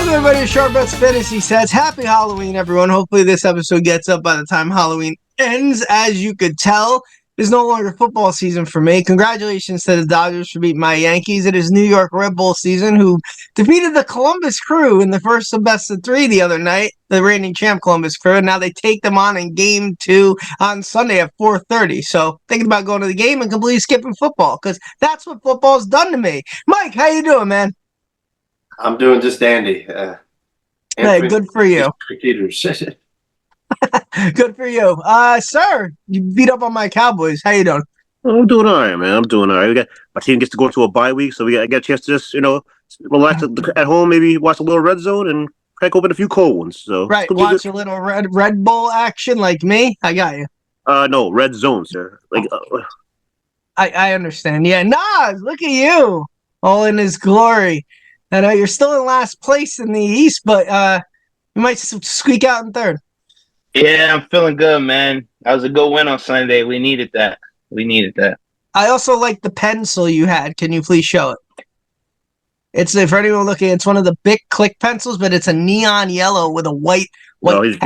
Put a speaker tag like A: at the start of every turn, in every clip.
A: Welcome everybody to Short Bets Fantasy Sets. Happy Halloween, everyone. Hopefully this episode gets up by the time Halloween ends. As you could tell, it's no longer football season for me. Congratulations to the Dodgers for beating my Yankees. It is New York Red Bull season, who defeated the Columbus Crew in the first of best of three the other night, the reigning champ Columbus Crew, and now they take them on in Game 2 on Sunday at 4:30. So thinking about going to the game and completely skipping football, because that's what football's done to me. Mike, how you doing, man?
B: I'm doing just dandy.
A: Hey, good for you. Good for you. Sir, you beat up on my Cowboys. How you doing?
C: I'm doing all right, man. I'm doing all right. My team gets to go to a bye week, so I got a chance to just, relax at home, maybe watch a little Red Zone and crack open a few cold ones. So
A: right, watch a little Red Bull action like me. I got you.
C: No, Red Zone, sir.
A: I understand. Yeah, Nas, look at you, all in his glory. I know you're still in last place in the East, but you might squeak out in third.
D: Yeah, I'm feeling good, man. That was a good win on Sunday. We needed that.
A: I also like the pencil you had. Can you please show it? It's, for anyone looking, it's one of the big click pencils, but it's a neon yellow with a white.
C: No, he's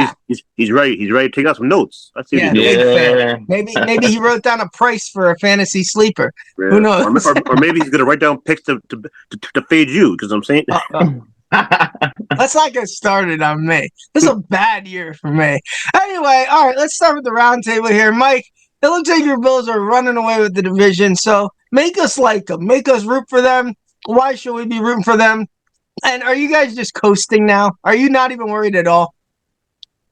C: ready. He's ready to take out some notes.
A: Big fan. Maybe he wrote down a price for a fantasy sleeper. Yeah. Who knows?
C: Or maybe he's gonna write down picks to fade you, because I'm saying.
A: Let's not get started on me. This is a bad year for me. Anyway, all right, let's start with the roundtable here. Mike, it looks like your Bills are running away with the division, so make us like them. Make us root for them. Why should we be rooting for them? And are you guys just coasting now? Are you not even worried at all?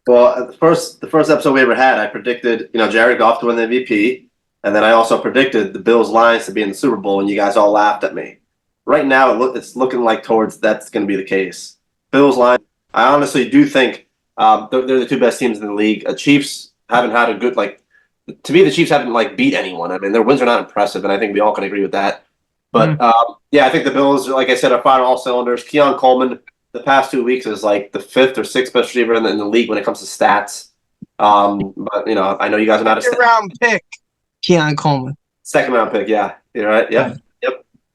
B: Well, the first episode we ever had, I predicted, Jared Goff to win the MVP, and then I also predicted the Bills Lions to be in the Super Bowl, and you guys all laughed at me. Right now, it's looking like that's going to be the case. Bills Lions, I honestly do think they're the two best teams in the league. Chiefs haven't had a good, to me, the Chiefs haven't beat anyone. I mean, their wins are not impressive, and I think we all can agree with that. But yeah, I think the Bills, like I said, are firing all cylinders. Keon Coleman, the past 2 weeks, is like the fifth or sixth best receiver in the league when it comes to stats. But I know you guys are not a
A: second round pick, Keon Coleman.
B: Second round pick, yeah. You're right. Yep.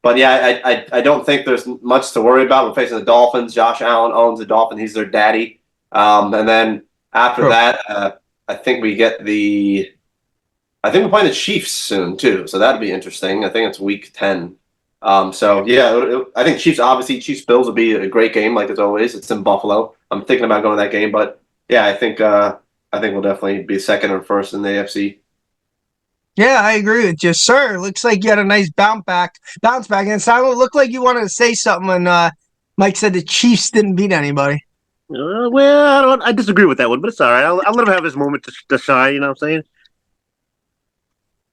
B: But yeah, I don't think there's much to worry about. We're facing the Dolphins. Josh Allen owns the Dolphins. He's their daddy. And then after that, I think we get I think we're playing the Chiefs soon too, so that'd be interesting. I think it's week 10. So yeah, I think Chiefs Bills will be a great game, like as always. It's in Buffalo. I'm thinking about going to that game, but yeah, I think we'll definitely be second or first in the AFC.
A: Yeah, I agree with you, sir. Looks like you had a nice bounce back, and it looked like you wanted to say something when Mike said the Chiefs didn't beat anybody.
C: Well, I disagree with that one, but it's all right. I'll let him have his moment to shine. You know what I'm saying?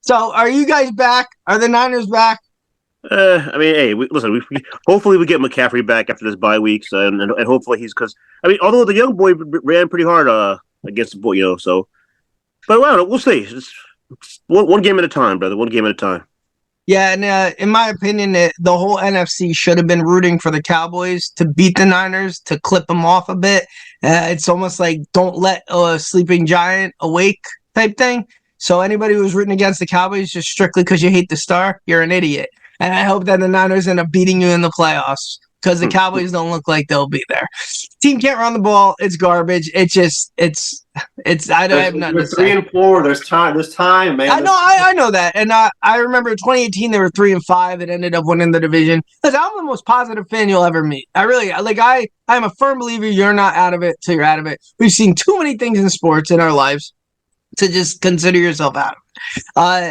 A: So, are you guys back? Are the Niners back?
C: I mean, hey, listen. Hopefully, we get McCaffrey back after this bye week, and hopefully although the young boy ran pretty hard against the boy, so. But well, we'll see. It's one game at a time, brother. One game at a time.
A: Yeah, and in my opinion, the whole NFC should have been rooting for the Cowboys to beat the Niners, to clip them off a bit. It's almost like don't let a sleeping giant awake type thing. So anybody who's rooting against the Cowboys just strictly because you hate the star, you're an idiot. And I hope that the Niners end up beating you in the playoffs, because the Cowboys don't look like they'll be there. Team can't run the ball. It's garbage. I have nothing to say.
B: 3-4. There's time, man.
A: I know that. And I remember in 2018, they were 3-5 and ended up winning the division. Listen, I'm the most positive fan you'll ever meet. I'm a firm believer you're not out of it till you're out of it. We've seen too many things in sports in our lives to just consider yourself out of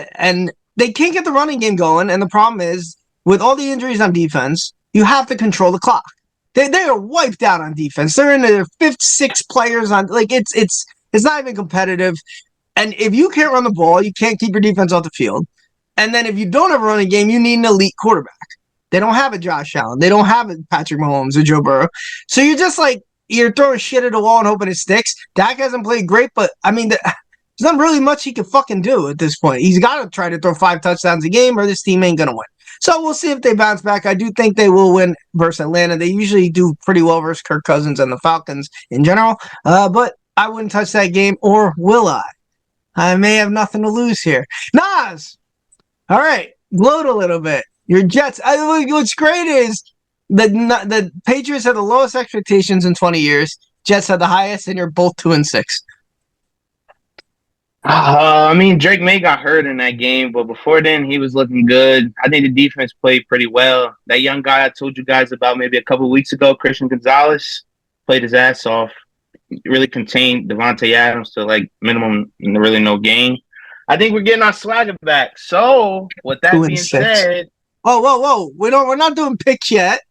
A: it. And they can't get the running game going. And the problem is, with all the injuries on defense, you have to control the clock. They are wiped out on defense. They're in their fifth, sixth players on. It's not even competitive. And if you can't run the ball, you can't keep your defense off the field. And then if you don't have a running game, you need an elite quarterback. They don't have a Josh Allen. They don't have a Patrick Mahomes or Joe Burrow. So you're just you're throwing shit at a wall and hoping it sticks. Dak hasn't played great, but I mean, there's not really much he can fucking do at this point. He's got to try to throw 5 touchdowns a game, or this team ain't going to win. So we'll see if they bounce back. I do think they will win versus Atlanta. They usually do pretty well versus Kirk Cousins and the Falcons in general. But I wouldn't touch that game, or will I? I may have nothing to lose here. Nas! All right, gloat a little bit. Your Jets. What's great is The Patriots had the lowest expectations in 20 years. Jets had the highest, and you're both 2-6.
D: I mean, Drake May got hurt in that game, but before then, he was looking good. I think the defense played pretty well. That young guy I told you guys about maybe a couple of weeks ago, Christian Gonzalez, played his ass off. Really contained Devontae Adams to like minimum really no gain. I think we're getting our swagger back. So, with that being
A: 2-6.
D: said,
A: whoa! We're not doing picks yet.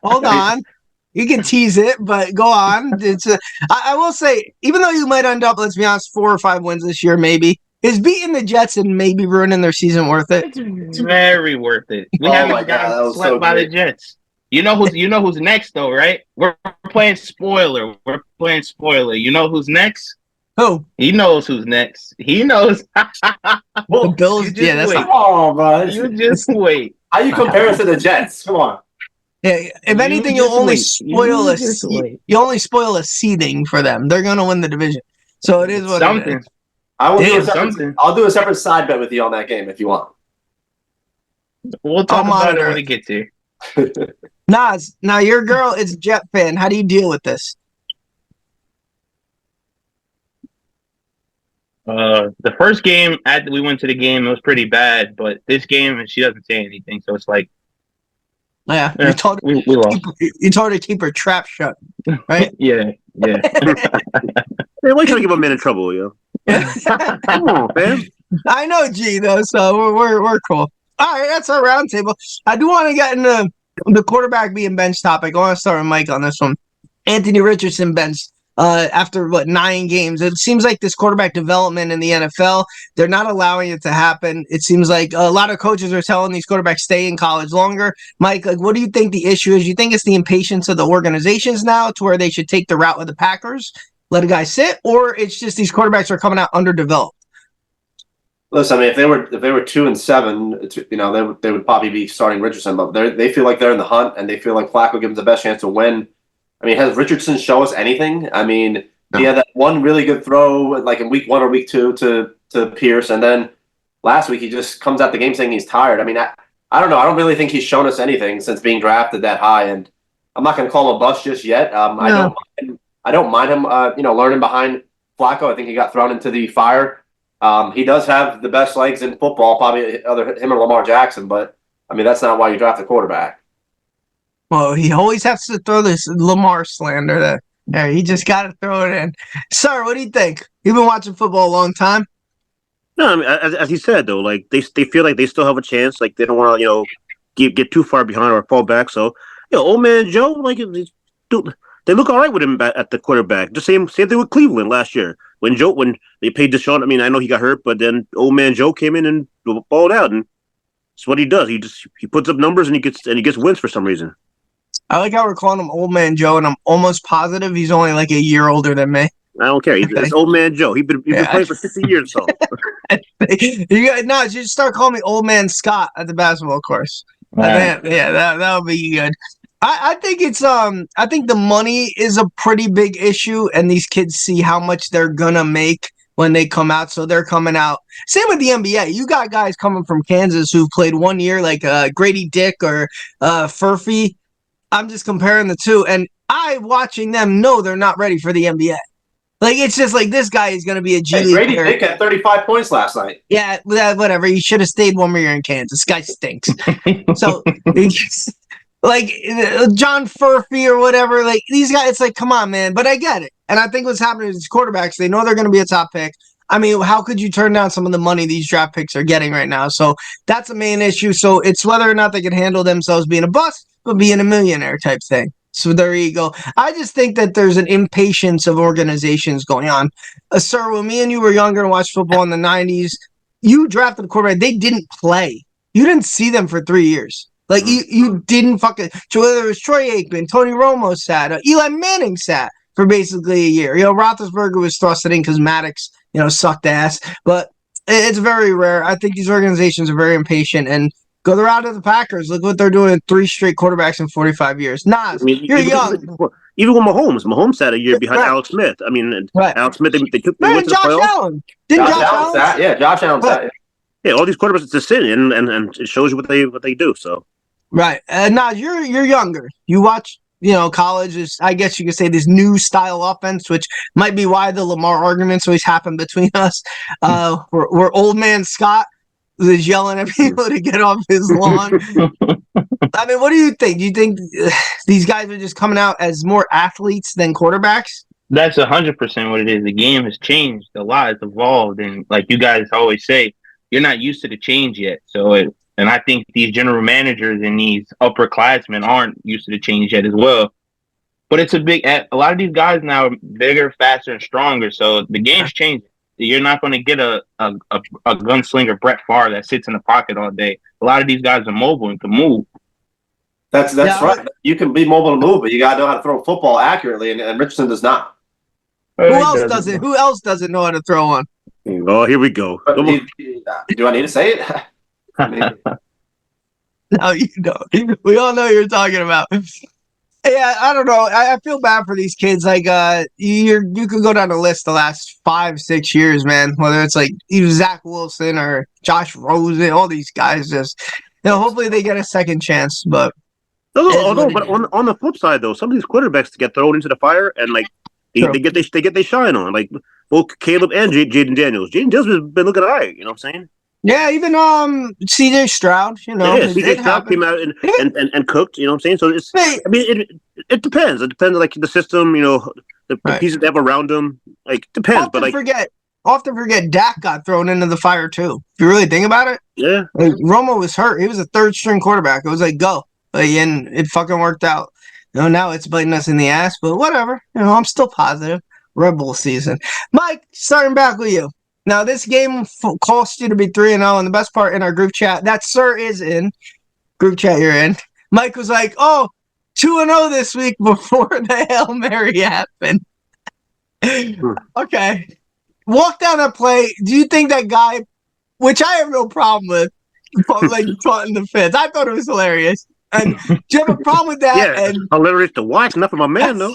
A: Hold on. You can tease it, but go on. I will say, even though you might end up, let's be honest, 4 or 5 wins this year, maybe, is beating the Jets and maybe ruining their season worth it?
D: it's very worth it. We
B: Oh
D: haven't
B: my God, that
D: gotten
B: was
D: swept
B: so
D: by the
B: great.
D: Jets. You know who's next though, right? We're playing spoiler. We're playing spoiler. You know who's next?
A: Who?
D: He knows who's next. He knows.
A: The Bills.
D: You just
A: Yeah, that's
D: wait.
B: Oh, man.
D: You just wait.
B: How you compare us to the Jets? Come on.
A: Yeah, if anything,
D: You
A: you'll
D: just
A: only
D: wait.
A: spoil
D: You just wait.
A: you only spoil a seeding for them. They're gonna win the division, so it is what it
D: Something.
A: is.
B: I will do
A: Damn,
B: a separate,
D: something.
B: I'll do a separate side bet with you on that game if you want.
D: We'll talk
A: I'll
D: about it
A: monitor
D: when
A: it.
D: it gets here.
A: Nas, now your girl is a Jet fan. How do you deal with this?
D: The first game after we went to the game, it was pretty bad. But this game, she doesn't say anything, so it's like,
A: Yeah,
D: yeah,
A: you told
D: we lost.
A: you told her to keep her trap shut, right?
D: Yeah.
C: Hey, why can't I give a man in trouble, yo? Come on, man.
A: I know G though, so we're cool. All right, that's our roundtable. I do want to get into the quarterback being bench topic. I want to start with Mike on this one. Anthony Richardson benched after 9 games. It seems like this quarterback development in the NFL, they're not allowing it to happen. It seems like a lot of coaches are telling these quarterbacks stay in college longer. Mike, like, what do you think the issue is? You think it's the impatience of the organizations now to where they should take the route of the Packers, let a guy sit, or it's just these quarterbacks are coming out underdeveloped?
B: Listen, I mean, if they were 2-7, they would probably be starting Richardson, but they feel like they're in the hunt and they feel like Flacco gives them the best chance to win. I mean, has Richardson show us anything? I mean, he had that one really good throw like in week 1 or week 2 to Pierce, and then last week he just comes out the game saying he's tired. I mean, I don't know. I don't really think he's shown us anything since being drafted that high, and I'm not going to call him a bust just yet.
A: No.
B: I don't mind him, learning behind Flacco. I think he got thrown into the fire. He does have the best legs in football, probably him or Lamar Jackson, but I mean that's not why you draft a quarterback.
A: Well, he always has to throw this Lamar slander that he just got to throw it in. Sir, what do you think? You've been watching football a long time.
C: No, I mean, as he said though, like they feel like they still have a chance. Like they don't want to, get too far behind or fall back. So, old man Joe, like they look all right with him at the quarterback. The same thing with Cleveland last year when they paid Deshaun. I mean, I know he got hurt, but then old man Joe came in and balled out, and it's what he does. He puts up numbers and he gets wins for some reason.
A: I like how we're calling him Old Man Joe, and I'm almost positive he's only like a year older than me.
C: I don't care. It's old man Joe. He's been playing for 60 years. So
A: you should start calling me Old Man Scott at the basketball course.
D: Right.
A: That would be good. I think it's I think the money is a pretty big issue, and these kids see how much they're gonna make when they come out, so they're coming out. Same with the NBA. You got guys coming from Kansas who've played 1 year, like Grady Dick or Furphy. I'm just comparing the two, and watching them know they're not ready for the NBA. Like, it's just like this guy is going to be a G League
B: Grady
A: player.
B: Dick had 35 points last night.
A: Yeah, whatever. He should have stayed 1 more year in Kansas. This guy stinks. So, like John Furphy or whatever, like these guys, it's like, come on, man. But I get it. And I think what's happening is these quarterbacks, they know they're going to be a top pick. I mean, how could you turn down some of the money these draft picks are getting right now? So that's a main issue. So it's whether or not they can handle themselves being a bust, but being a millionaire type thing. So there you go. I just think that there's an impatience of organizations going on. Sir, when me and you were younger and watched football in the 90s, you drafted a quarterback. They didn't play. You didn't see them for 3 years. Like, you didn't fucking – whether it was Troy Aikman, Tony Romo sat, Eli Manning sat for basically a year. Roethlisberger was thrusted in because Maddox, sucked ass. But it's very rare. I think these organizations are very impatient and – go the route of the Packers. Look what they're doing. 3 straight quarterbacks in 45 years. Nas, you're young.
C: Even with Mahomes had a year behind Alex Smith. I mean, Alex Smith, they took the
A: Josh Allen. Didn't Josh Allen
B: sat? Yeah, Josh Allen sat.
C: Yeah, all these quarterbacks, it's a sin, and it shows you what they do. So
A: Right. Now you're younger. You watch, college is, I guess you could say, this new style offense, which might be why the Lamar arguments always happen between us. Where old man Scott is yelling at people to get off his lawn. I mean, what do you think? Do you think these guys are just coming out as more athletes than quarterbacks?
D: That's 100% what it is. The game has changed a lot. It's evolved, and like you guys always say, you're not used to the change yet. And I think these general managers and these upperclassmen aren't used to the change yet as well. But it's a lot of these guys now are bigger, faster, and stronger. So the game's changing. You're not going to get a gunslinger Brett Favre that sits in the pocket all day. A lot of these guys are mobile and can move.
B: That's right. You can be mobile and move, but you got to know how to throw a football accurately, and Richardson does not.
A: Who else doesn't? Who else doesn't know how to throw one?
C: Oh, here we go.
B: Do I need to say it?
A: No, you don't. We all know who you're talking about. Yeah, I don't know. I feel bad for these kids. Like, you could go down the list the last 5-6 years, man. Whether it's like either Zach Wilson or Josh Rosen, all these guys just, hopefully they get a second chance. But
C: but on the flip side, though, some of these quarterbacks get thrown into the fire and like they get their shine on. Like both Caleb and Jaden Daniels. Jaden Daniels has been looking all right. You know what I'm saying?
A: Yeah, even C.J. Stroud,
C: C.J. Stroud came out and cooked. You know what I'm saying? So it's, I mean, it depends. It depends, like the system. The pieces they have around them. Like depends.
A: Often forget Dak got thrown into the fire too. If you really think about it,
C: yeah.
A: Like, Romo was hurt. He was a third string quarterback. It was like go, and it fucking worked out. Now it's biting us in the ass, but whatever. I'm still positive. Red Bull season. Mike, starting back with you. Now, this game cost you to be 3-0, and the best part in our group chat, that sir is in. Group chat you're in. Mike was like, 2-0 this week before the Hail Mary happened. Okay. Walk down that play. Do you think that guy, which I have no problem with, like taunting the fans? I thought it was hilarious. And do you have a problem with that?
C: Yeah, hilarious to watch. Not for my man, though.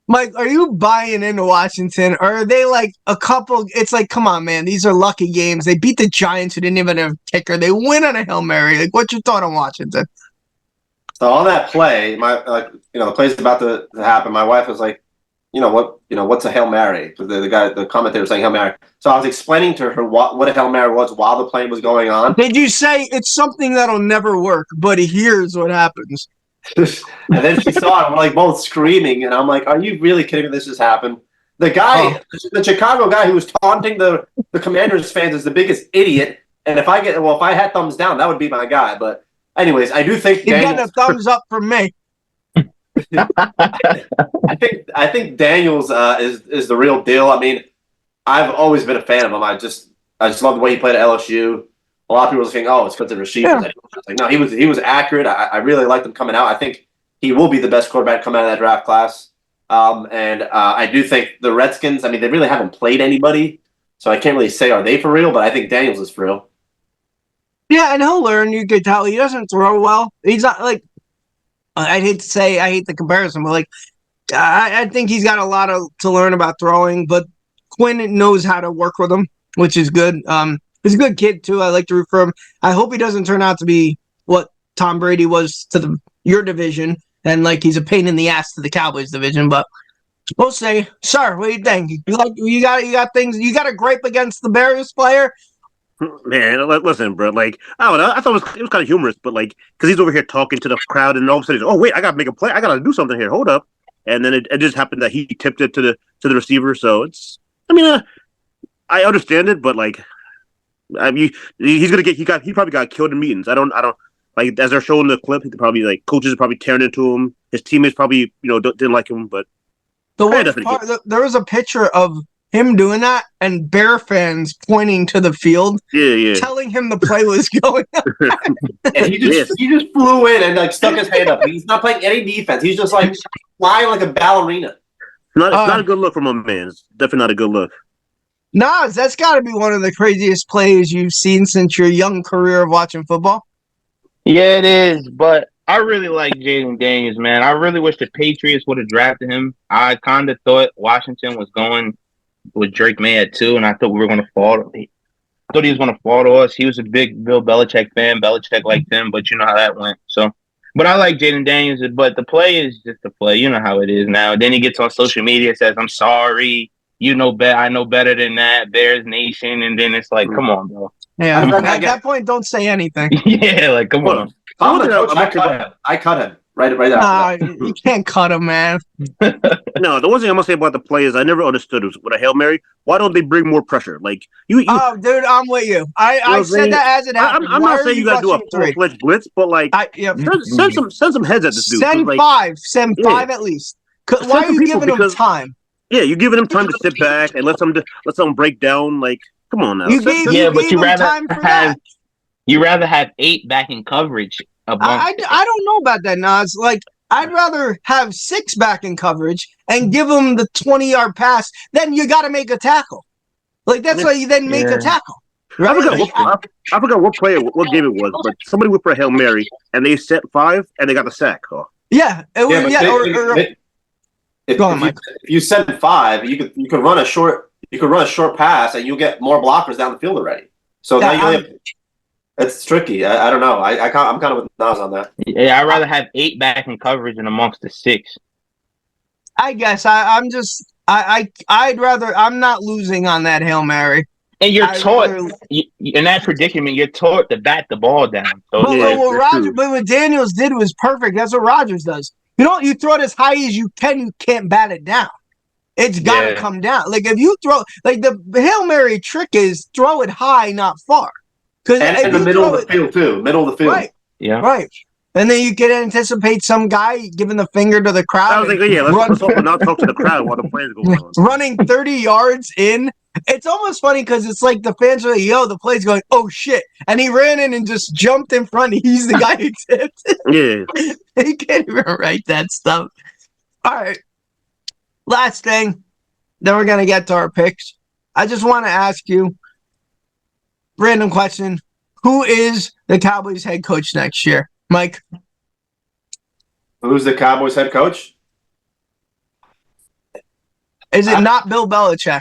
A: Mike, are you buying into Washington, or are they like a couple? It's like, come on, man. These are lucky games. They beat the Giants, who didn't even have a kicker. They win on a Hail Mary. Like, what's your thought on Washington?
B: So on that play, the play's about to happen. My wife was like, what's a Hail Mary? The commentator was saying Hail Mary. So I was explaining to her what a Hail Mary was while the play was going on.
A: Did you say it's something that'll never work, but here's what happens?
B: And then she saw it. We're like both screaming, and I'm like, "Are you really kidding me? This just happened." The guy, the Chicago guy who was taunting the Commanders fans is the biggest idiot. And if I had thumbs down, that would be my guy. But anyways, I do think
A: you're getting a thumbs up from me.
B: I think Daniels is the real deal. I mean, I've always been a fan of him. I just love the way he played at LSU. A lot of people are saying, "Oh, it's because of the receivers." Yeah. Like, no, he was accurate. I really liked him coming out. I think he will be the best quarterback coming out of that draft class. And I do think the Redskins. I mean, they really haven't played anybody, so I can't really say are they for real. But I think Daniels is for real.
A: Yeah, and he'll learn. You could tell he doesn't throw well. He's not like I hate the comparison, but like I think he's got a lot to learn about throwing. But Quinn knows how to work with him, which is good. He's a good kid, too. I like to root for him. I hope he doesn't turn out to be what Tom Brady was to your division, and like he's a pain in the ass to the Cowboys division. But we'll see. Sir, what do you think? You got things. You got a gripe against the Bears player?
C: Man, listen, bro. Like, I don't know. I thought it was kind of humorous, but like, because he's over here talking to the crowd, and all of a sudden, oh wait, I gotta make a play. I gotta do something here. Hold up, and then it just happened that he tipped it to the receiver. So it's. I mean, I understand it, but like. I mean, he probably got killed in meetings. I don't like as they're showing the clip. He probably like coaches are probably tearing into him. His teammates probably didn't like him. But
A: there was a picture of him doing that and Bear fans pointing to the field, telling him the play was going on.
B: And he just flew in and like stuck his hand up. He's not playing any defense. He's just like flying like a ballerina.
C: It's not a good look from a man. It's definitely not a good look.
A: Nas, that's got to be one of the craziest plays you've seen since your young career of watching football.
D: Yeah, it is, but I really like Jaden Daniels, man. I really wish the Patriots would have drafted him. I kind of thought Washington was going with Drake May at 2, and I thought we were going to fall. thought he was going to fall to us. He was a big Bill Belichick fan. Belichick liked him, but you know how that went. So, but I like Jaden Daniels. But the play is just the play. You know how it is now. Then he gets on social media, says, "I'm sorry. You know better. I know better than that. Bears Nation." And then it's like, come on, bro.
A: Yeah,
B: Come on.
A: at that point, don't say anything.
D: Yeah, like come on.
B: If I'm the coach, I cut him right after that.
A: You can't cut him, man.
C: No, the one thing I'm gonna say about the play is I never understood was with a Hail Mary, why don't they bring more pressure? Like you
A: Oh, dude, I'm with you. I said that as it happened.
C: I'm not saying you gotta do a full-fledged blitz, but like send some heads at this dude.
A: Send
C: like,
A: five at least. Why are you giving him time?
C: Yeah, you're giving him time to sit back and let them break down. Like, come on now.
D: But you rather have 8 back in coverage.
A: I don't know about that, Nas. Like, I'd rather have 6 back in coverage and give them the 20-yard pass. Then you got to make a tackle. Like, that's why you then make a tackle. Right?
C: I forgot what game it was, but somebody went for a Hail Mary and they set 5 and they got the sack. Oh.
A: Yeah.
B: If you send 5, you could run a short pass and you'll get more blockers down the field already. So now it's tricky. I don't know. I'm kind of with Nas on that.
D: Yeah, I'd rather have 8 back in coverage than amongst the 6.
A: I guess I'd rather. I'm not losing on that Hail Mary.
D: And you're taught in that predicament. You're taught to bat the ball down. So
A: but what Daniels did was perfect. That's what Rodgers does. You throw it as high as you can't bat it down. It's got to come down. Like if you throw, like the Hail Mary trick is throw it high, not far.
B: And in the middle of the field too. Middle of the field.
A: Right. Yeah. Right. And then you can anticipate some guy giving the finger to the crowd.
C: I was like, let's not talk to the crowd while the play's going on.
A: Running 30 yards in. It's almost funny because it's like the fans are like, yo, the play's going, oh shit. And he ran in and just jumped in front. He's the guy who tipped.
C: Yeah.
A: He can't even write that stuff. All right. Last thing. Then we're going to get to our picks. I just want to ask you, random question. Who is the Cowboys head coach next year? Mike?
B: Who's the Cowboys head coach?
A: Is it not Bill Belichick?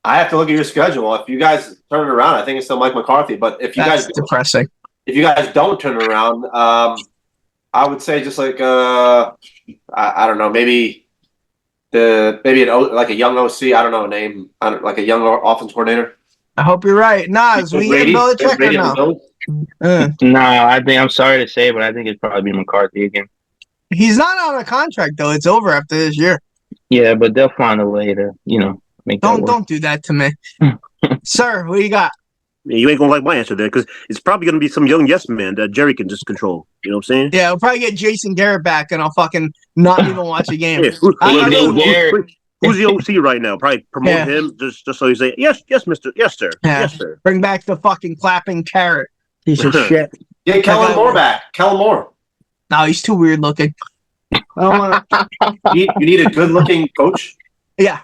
B: I have to look at your schedule. If you guys turn it around, I think it's still Mike McCarthy. But if you
A: That's depressing.
B: If you guys don't turn it around, I would say just like I don't know, maybe like a young OC. I don't know a name. Like a young offense coordinator.
A: I hope you're right. Nas, we get Belichick or no?
D: No, I'm sorry to say, but I think it'd probably be McCarthy again.
A: He's not on a contract though. It's over after this year.
D: Yeah, but they'll find a way to, make that work.
A: Don't do that to me. Sir, what you got?
C: You ain't gonna like my answer there because it's probably gonna be some young yes man that Jerry can just control. You know what I'm saying?
A: Yeah, we'll probably get Jason Garrett back, and I'll fucking not even watch a game.
C: Yeah, who's the OC right now? Probably promote him just so he say yes, Mister, yes, sir, yes, sir.
A: Bring back the fucking clapping carrot. Piece of shit.
B: Get Kellen Moore back. Kellen Moore.
A: No, he's too weird looking. I don't want
B: you need a good looking coach.
A: Yeah.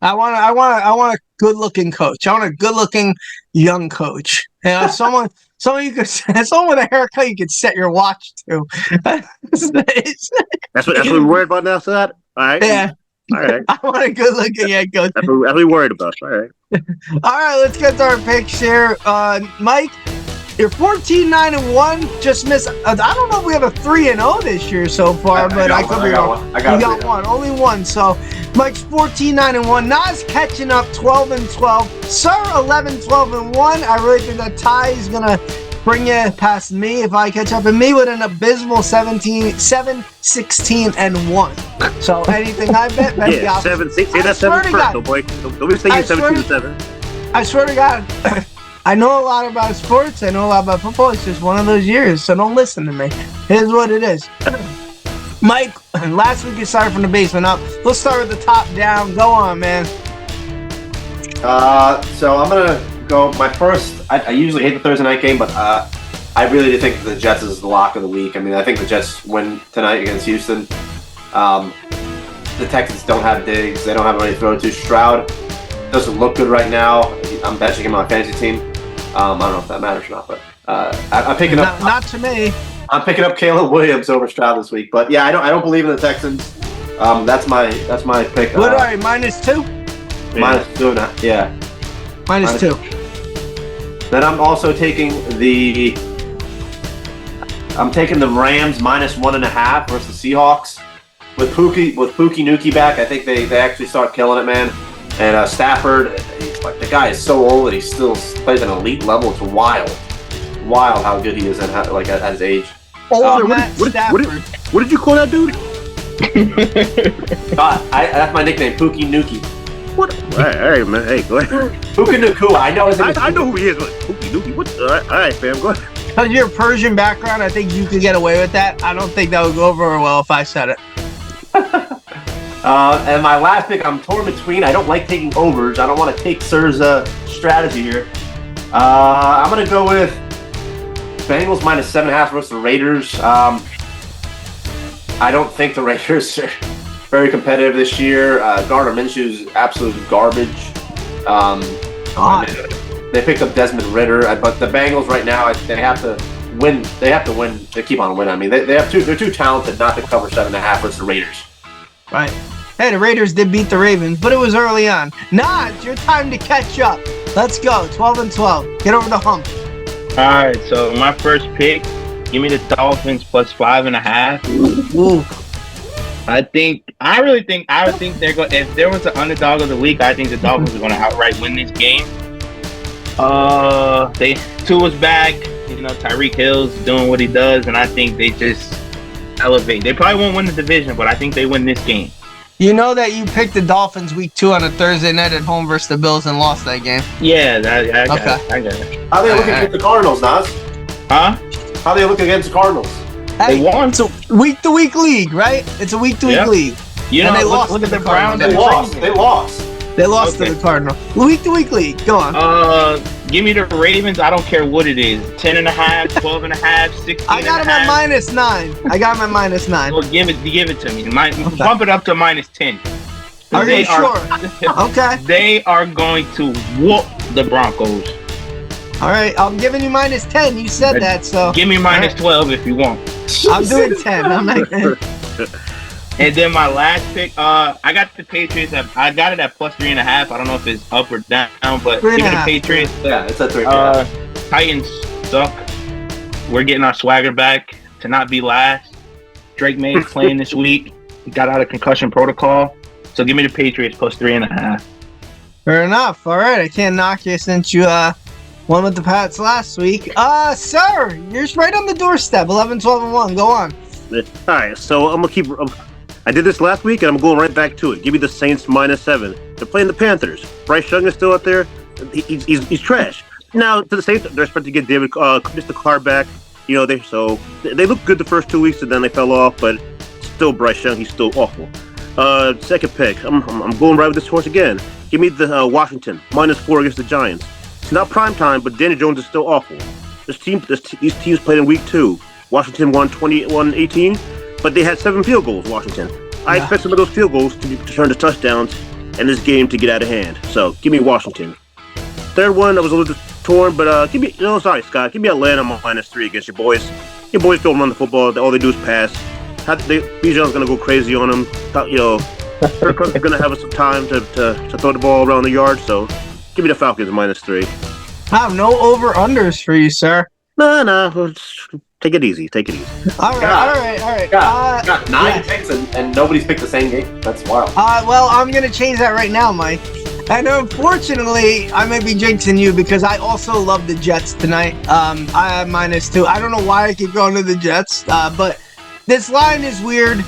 A: I want a good looking coach. I want a good looking young coach. Someone with a haircut you could set your watch to.
C: That's what we're worried about now, Sad? All right.
A: Yeah.
C: All right.
A: I want a good looking coach.
C: That's what we're worried about. All right.
A: All right, let's get to our picks here. Mike, you're 14-9-1. Just missed. I don't know if we have a 3-0 this year so far, but I could be wrong. You got one, only one. So Mike's 14-9-1. Nas catching up 12-12. Sir 11-12-1. I really think that tie is gonna bring you past me if I catch up, and me with an abysmal 7-16-1. So anything I bet the opposite.
C: Say that 7 first, though, boy. Don't be saying 17-7.
A: I swear to God. I know a lot about sports. I know a lot about football. It's just one of those years, so don't listen to me. Here's what it is. Mike, last week you started from the basement up. Let's start with the top down. Go on, man.
B: So I'm going to go my first. I usually hate the Thursday night game, but I really do think the Jets is the lock of the week. I mean, I think the Jets win tonight against Houston. The Texans don't have Diggs. They don't have anybody to throw to. Stroud doesn't look good right now. I'm benching him on my fantasy team. I don't know if that matters or not, but I'm picking up.
A: Not to me.
B: I'm picking up Caleb Williams over Stroud this week, but yeah, I don't believe in the Texans. That's my pick.
A: What are you, -2?
B: -2, yeah.
A: -2.
B: Then I'm also taking the Rams -1.5 versus the Seahawks. With Pookie Nukie back, I think they actually start killing it, man. And Stafford, the guy is so old and he still plays at an elite level. It's wild how good he is at his age.
C: What did you call that dude?
B: That's my nickname, Pookie Nukie.
C: What? All right, man. Hey, go ahead.
B: Pookie Nakua. I know his name.
C: I know who he is. But Pookie Nukie. What? All right, fam. Go ahead.
A: Because your Persian background, I think you could get away with that. I don't think that would go over well if I said it.
B: And my last pick, I'm torn between. I don't like taking overs. I don't want to take Sir's strategy here. I'm going to go with Bengals -7.5 versus the Raiders. I don't think the Raiders are very competitive this year. Gardner Minshew's absolute garbage. They picked up Desmond Ridder, but the Bengals right now, they have to win. They have to win. They keep on winning. I mean, they're too talented not to cover 7.5 versus the Raiders.
A: Right. Hey, the Raiders did beat the Ravens, but it was early on. Nah, it's your time to catch up. Let's go. 12-12. Get over the hump.
D: All right, so my first pick, give me the Dolphins +5.5.
A: Ooh.
D: I really think they're going. If there was an underdog of the week, I think the Dolphins are going to outright win this game. Tua's back. You know, Tyreek Hill's doing what he does, and I think they just elevate. They probably won't win the division, but I think they win this game.
A: You know that you picked the Dolphins week 2 on a Thursday night at home versus the Bills and lost that game.
D: Yeah, I got it.
B: How they look against the Cardinals, Nas?
D: Huh?
B: How they look against the Cardinals?
A: Hey,
D: They won.
A: it's a week-to-week league, right? It's a week-to-week
D: Yep.
A: league.
D: You
A: And
D: know,
A: they lost
D: look
A: to
D: at the
A: the
D: Browns.
A: Cardinals.
B: They lost.
A: They lost
D: Okay.
A: to the Cardinals. Week-to-week league. Go on.
D: Give me the Ravens. I don't care what it is. 10.5, 12.5, 16.
A: I got them at -9. I got them at -9.
D: Well, give it to me. Bump it up to -10.
A: Are you sure? Okay.
D: They are going to whoop the Broncos.
A: All right. I'm giving you -10. You said that, so.
D: Give me -12 if you want.
A: I'm doing 10. I'm not.
D: And then my last pick, I got the Patriots. I got it at +3.5. I don't know if it's up or down, but give me the
A: 3.5.
D: Patriots.
B: Yeah, it's at 3.
D: Titans suck. We're getting our swagger back to not be last. Drake May is playing this week. He got out of concussion protocol. So give me the Patriots +3.5.
A: Fair enough. All right. I can't knock you since you won with the Pats last week. Sir, you're right on the doorstep. 11, 12, and 1. Go on.
C: All right, so I'm gonna keep. I did this last week, and I'm going right back to it. Give me the Saints -7. They're playing the Panthers. Bryce Young is still out there. He's trash. Now to the Saints, they're expected to get Mr. Carr back. You know, they looked good the first 2 weeks, and then they fell off. But still, Bryce Young, he's still awful. Second pick, I'm going right with this horse again. Give me the Washington -4 against the Giants. It's not prime time, but Daniel Jones is still awful. These teams played in week 2. Washington won 21-18, but they had 7 field goals. Washington. I expect some of those field goals to turn to touchdowns, and this game to get out of hand. So give me Washington. Third one, I was a little torn, but give me. No, sorry, Scott. Give me Atlanta -3 against your boys. Your boys don't run the football. All they do is pass. Bijan's gonna go crazy on them. You know, Kirk Cousins is gonna have some time to throw the ball around the yard. So give me the Falcons -3.
A: I have no over-unders for you, sir.
C: No. Take it easy.
A: All right.
B: Got 9 picks and nobody's picked the same game. That's wild.
A: Well, I'm going to change that right now, Mike. And unfortunately, I may be jinxing you because I also love the Jets tonight. I have -2. I don't know why I keep going to the Jets, but this line is weird.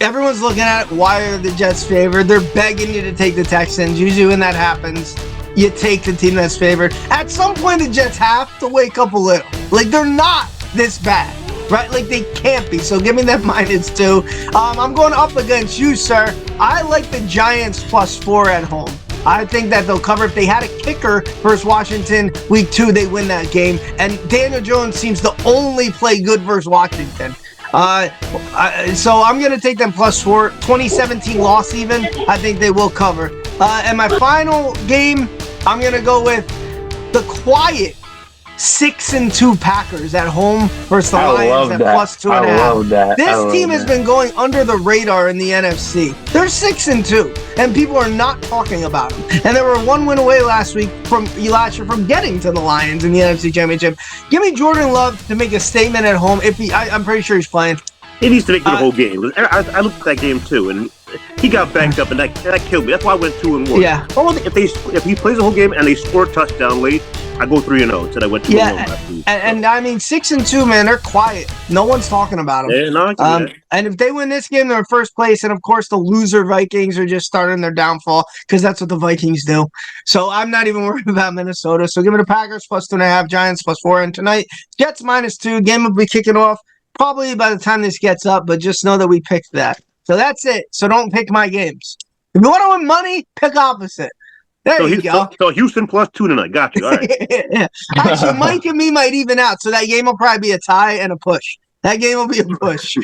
A: Everyone's looking at it. Why are the Jets favored? They're begging you to take the Texans. Usually when that happens, you take the team that's favored. At some point, the Jets have to wake up a little. Like, they're not this bad, right? Like, they can't be. So give me that -2. I'm going up against you, sir. I like the Giants +4 at home. I think that they'll cover. If they had a kicker versus Washington week 2, they win that game. And Daniel Jones seems to only play good versus Washington. So I'm going to take them +4. 2017 loss even. I think they will cover. And my final game, I'm going to go with the quiet 6-2 Packers at home versus the
D: I
A: Lions
D: love
A: at
D: that.
A: plus 2.5.
D: I love that. I
A: This
D: love
A: team has
D: that.
A: been going under the radar in the NFC. They're 6-2, and people are not talking about them. And they were 1 win away last week from from getting to the Lions in the NFC Championship. Give me Jordan Love to make a statement at home. I'm pretty sure he's playing.
C: He needs to make the whole game. I looked at that game too, and he got banged up, and that killed me. That's why I went 2-1.
A: Yeah.
C: If he plays the whole game and they score a touchdown late, I go 3-0. Instead, I went 2-1 last week.
A: And I mean 6-2, man. They're quiet. No one's talking about them.
C: Yeah, no, I can do that.
A: And if they win this game, they're in first place. And of course, the loser Vikings are just starting their downfall because that's what the Vikings do. So I'm not even worried about Minnesota. So give me the Packers plus 2.5, Giants plus 4. And tonight, Jets -2. Game will be kicking off probably by the time this gets up, but just know that we picked that. So that's it. So don't pick my games. If you want to win money, pick opposite. There you go.
C: So Houston plus 2 tonight. Got you. All right.
A: Yeah. Actually, Mike and me might even out. So that game will probably be a tie and a push. That game will be a push.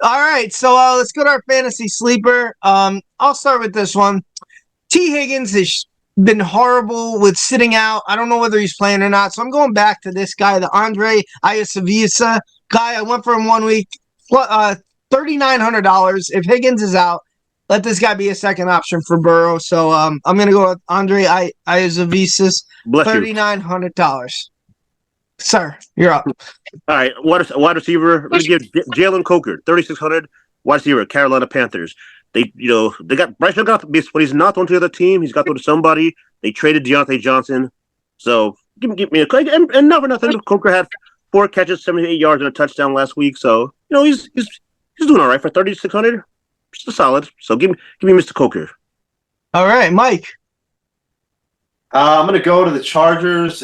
A: All right. So let's go to our fantasy sleeper. I'll start with this one. T. Higgins has been horrible with sitting out. I don't know whether he's playing or not. So I'm going back to this guy, the Andre Iosivisa guy. I went for him 1 week, $3,900. If Higgins is out, let this guy be a second option for Burrow. So I'm going to go with Andre Iosivisa, $3,900. Sir, you're up.
C: All right, wide receiver. Let me give Jalen Coker, 3,600. Wide receiver, Carolina Panthers. They got Bryce Young, but he's not on to the other team. He's got to go to somebody. They traded Deontay Johnson. So give me a and not for nothing. Coker had 4 catches, 78 yards, and a touchdown last week. So he's doing all right for 3,600. Just a solid. So give me Mr. Coker.
A: All right, Mike.
B: I'm going to go to the Chargers.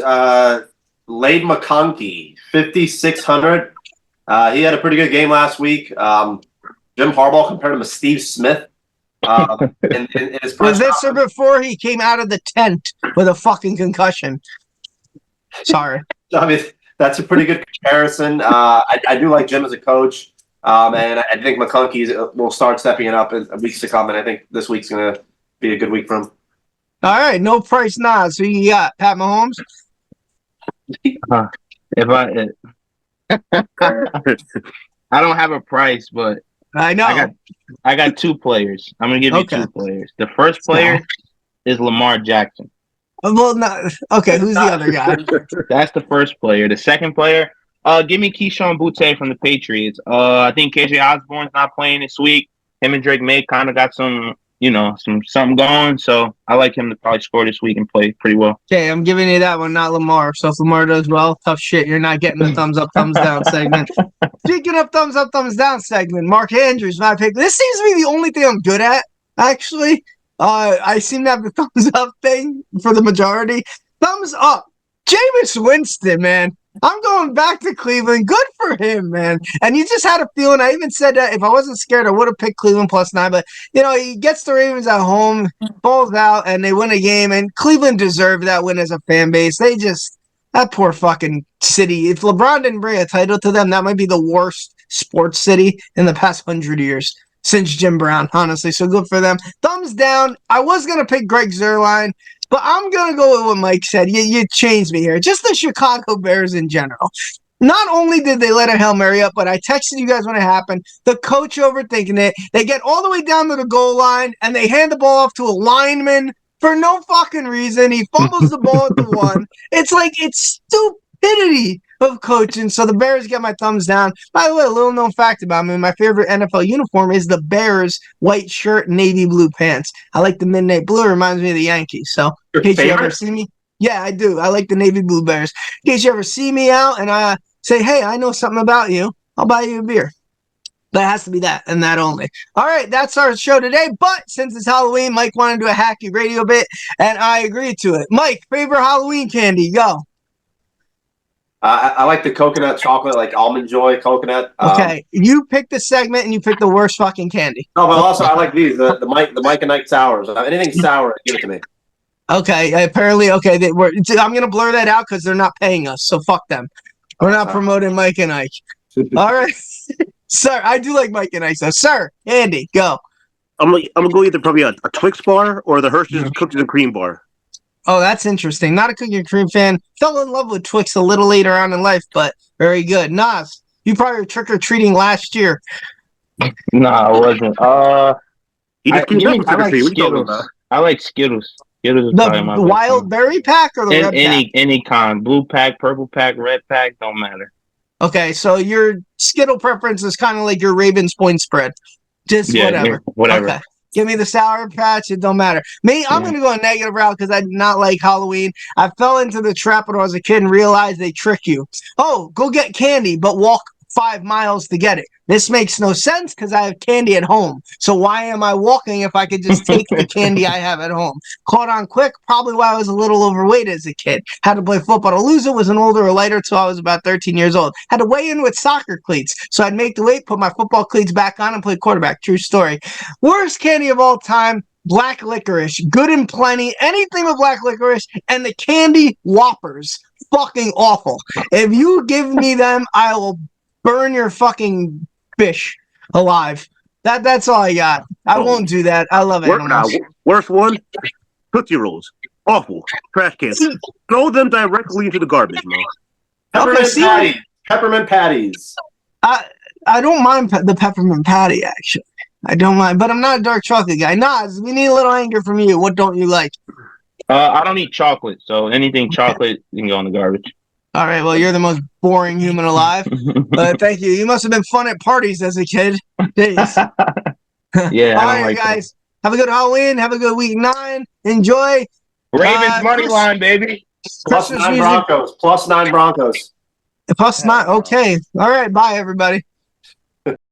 B: Lade McConkey, 5,600. He had a pretty good game last week. Jim Harbaugh compared him to Steve Smith. In his
A: Was this before he came out of the tent with a fucking concussion? Sorry.
B: I mean, that's a pretty good comparison. I do like Jim as a coach. And I think McConkey will start stepping it up in weeks to come. And I think this week's going to be a good week for him.
A: All right. No price nods. Who you got? Pat Mahomes?
D: I don't have a price, but
A: I know.
D: I got 2 players. I'm gonna give you 2 players. The first player is Lamar Jackson.
A: Well, no. Okay, who's the other guy?
D: That's the first player. The second player, give me Keyshawn Butte from the Patriots. I think KJ Osborne's not playing this week. Him and Drake May kind of got something going. So I like him to probably score this week and play pretty well.
A: Okay, I'm giving you that one, not Lamar. So if Lamar does well, tough shit. You're not getting the thumbs up, thumbs down segment. Speaking of thumbs up, thumbs down segment, Mark Andrews, my pick. This seems to be the only thing I'm good at, actually. I seem to have the thumbs up thing for the majority. Thumbs up. Jameis Winston, man. I'm going back to Cleveland. Good for him, man. And you just had a feeling. I even said that if I wasn't scared, I would have picked Cleveland +9. But, he gets the Ravens at home, falls out, and they win a game. And Cleveland deserved that win as a fan base. That poor fucking city. If LeBron didn't bring a title to them, that might be the worst sports city in the past 100 years since Jim Brown, honestly. So good for them. Thumbs down. I was going to pick Greg Zuerlein, but I'm going to go with what Mike said. You changed me here. Just the Chicago Bears in general. Not only did they let a Hail Mary up, but I texted you guys when it happened. The coach overthinking it. They get all the way down to the goal line, and they hand the ball off to a lineman for no fucking reason. He fumbles the ball at the 1. It's stupidity of coaching. So the Bears get my thumbs down. By the way, a little known fact about me, my favorite NFL uniform is the Bears white shirt, navy blue pants. I like the midnight blue. It reminds me of the Yankees. So in case you ever see me, yeah, I do. I like the navy blue Bears. In case you ever see me out and I say, hey, I know something about you, I'll buy you a beer. That has to be that and that only. All right, that's our show today. But since it's Halloween, Mike wanted to do a hacky radio bit, and I agreed to it. Mike, favorite Halloween candy? Go.
B: I like the coconut chocolate, like Almond Joy coconut.
A: Okay, you pick the segment and you pick the worst fucking candy.
B: No, but also I like these, the Mike and Ike sours. Anything sour, give it to me.
A: Okay, apparently, okay. I'm going to blur that out because they're not paying us, so fuck them. We're not promoting Mike and Ike. All right. Sir, I do like Mike and Ike, so sir, Andy, go.
C: I'm gonna go either probably a Twix bar or the Hershey's cookies and cream bar.
A: Oh, that's interesting. Not a cookie and cream fan. Fell in love with Twix a little later on in life, but very good. Nas, you probably were trick-or-treating last year.
D: No, I wasn't.
C: He just came back from
D: I
C: trick or
D: like
C: treat. What you talking
D: Skittles.
C: about?
D: I like Skittles. Skittles is probably my
A: The
D: best
A: wild
D: one.
A: berry pack or the red pack?
D: Any kind. Blue pack, purple pack, red pack, don't matter.
A: Okay, so your Skittle preference is kind of like your Ravens point spread. Just
D: Yeah,
A: whatever.
D: whatever.
A: Okay. Give me the Sour Patch. It don't matter. Me, I'm
D: Yeah.
A: going to go a negative route because I did not like Halloween. I fell into the trap when I was a kid and realized they trick you. Oh, go get candy, but walk 5 miles to get it. This makes no sense because I have candy at home. So why am I walking if I could just take the candy I have at home? Caught on quick, probably why I was a little overweight as a kid. Had to play football to lose it, was an older or lighter till I was about 13 years old. Had to weigh in with soccer cleats. So I'd make the weight, put my football cleats back on, and play quarterback. True story. Worst candy of all time, black licorice. Good and plenty. Anything with black licorice. And the candy whoppers. Fucking awful. If you give me them, I will burn your fucking fish alive. That's all I got. I won't do that. I love animals.
C: Worst one, Tootsie Rolls. Awful. Trash cans. Throw them directly into the garbage, man.
B: Peppermint patties.
A: I don't mind the peppermint patty, actually. I don't mind, but I'm not a dark chocolate guy. Nas, we need a little anger from you. What don't you like?
D: I don't eat chocolate, so anything chocolate you can go in the garbage.
A: All right, well, you're the most boring human alive. Thank you. You must have been fun at parties as a kid. Jeez.
D: Yeah.
A: All right, guys. Have a good Halloween. Have a good week 9. Enjoy.
D: Ravens money line, baby.
B: Plus
A: Christmas
B: 9
A: music.
B: Broncos. Plus 9 Broncos.
A: Plus 9. Okay. All right. Bye, everybody.